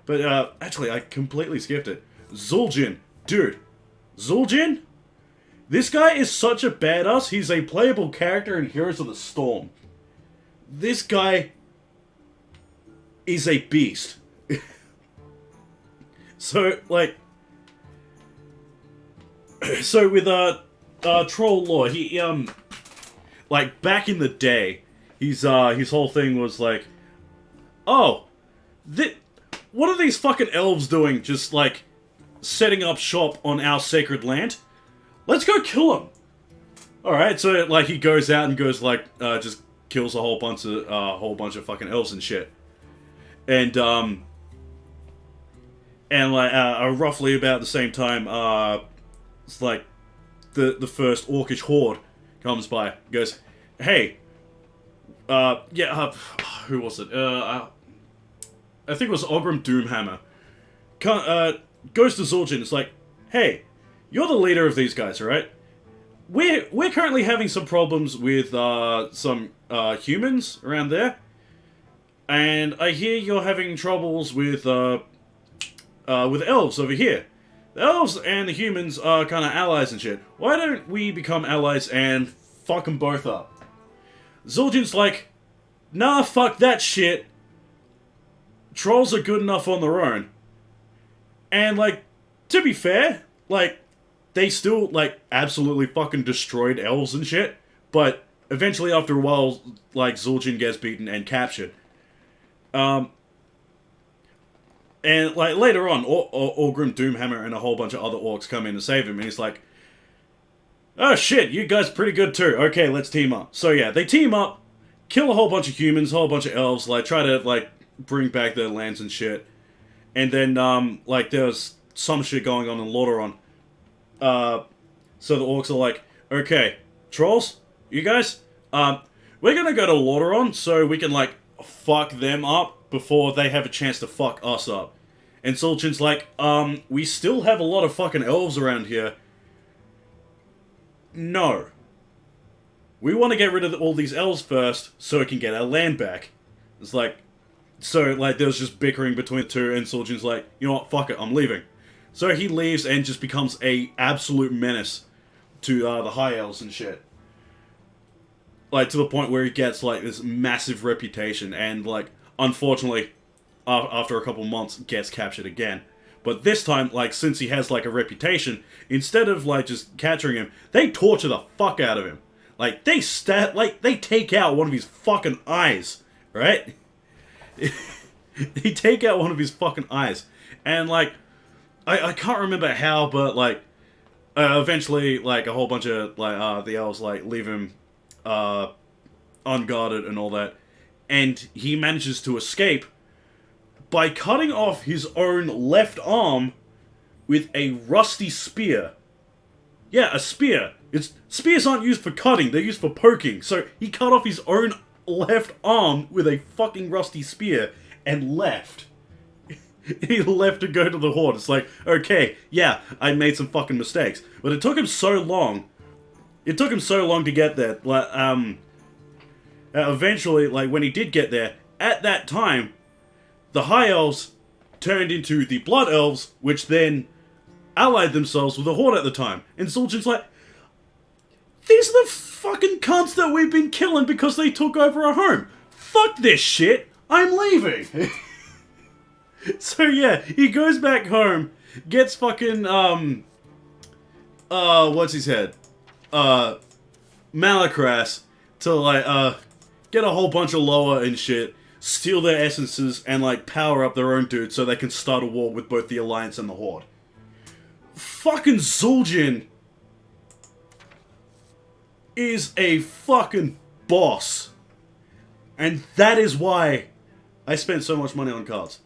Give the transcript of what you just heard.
But, actually, I completely skipped it. Zul'jin. Dude. Zul'jin? This guy is such a badass. He's a playable character in Heroes of the Storm. This guy is a beast. So, like... So, with, Troll Lore, he, like, back in the day, his whole thing was like, oh, what are these fucking elves doing just, like, setting up shop on our sacred land? Let's go kill them! Alright, so, like, he goes out and goes, like, just kills a whole bunch of fucking elves and shit. And, roughly about the same time, it's like, the first orcish horde comes by, goes, hey, who was it? I think it was Ogrim Doomhammer. Goes to Zul'jin, it's like, hey, you're the leader of these guys, right? We're currently having some problems with, some, humans around there. And I hear you're having troubles with elves over here. The elves and the humans are kind of allies and shit. Why don't we become allies and fuck them both up? Zul'jin's like, nah, fuck that shit. Trolls are good enough on their own. And, like, to be fair, like, they still, like, absolutely fucking destroyed elves and shit. But eventually, after a while, like, Zul'jin gets beaten and captured. And, like, later on, Ogrim Doomhammer and a whole bunch of other orcs come in to save him, and he's like, oh shit, you guys are pretty good too. Okay, let's team up. So yeah, they team up, kill a whole bunch of humans, a whole bunch of elves, like, try to, like, bring back their lands and shit. And then, like, there's some shit going on in Lordaeron. So the orcs are like, okay, trolls, you guys, we're gonna go to Lordaeron so we can, like, fuck them up before they have a chance to fuck us up. And Zul'jin's like, we still have a lot of fucking elves around here. No. We want to get rid of all these elves first, so we can get our land back. It's like, so, like, there was just bickering between the two, and Zul'jin's like, you know what, fuck it, I'm leaving. So he leaves and just becomes a absolute menace to, the High Elves and shit. Like, to the point where he gets, like, this massive reputation, and, like, unfortunately, after a couple months, gets captured again. But this time, like, since he has, like, a reputation, instead of, like, just capturing him, they torture the fuck out of him. Like, they take out one of his fucking eyes, right? They take out one of his fucking eyes. And, like, I can't remember how, but, like, eventually, like, a whole bunch of, like, the elves, like, leave him, unguarded and all that. And he manages to escape by cutting off his own left arm with a rusty spear. Yeah, a spear. Spears aren't used for cutting, they're used for poking. So he cut off his own left arm with a fucking rusty spear and left. He left to go to the Horde. It's like, okay, yeah, I made some fucking mistakes. But it took him so long. It took him so long to get there. Like, eventually, like, when he did get there, at that time, the High Elves turned into the Blood Elves, which then allied themselves with the Horde at the time. And Zul'jin's like, these are the fucking cunts that we've been killing because they took over our home. Fuck this shit. I'm leaving. So yeah, he goes back home, gets fucking, what's his head? Malakras to, like, get a whole bunch of Loa and shit, steal their essences, and, like, power up their own dude so they can start a war with both the Alliance and the Horde. Fucking Zul'jin is a fucking boss. And that is why I spent so much money on cards.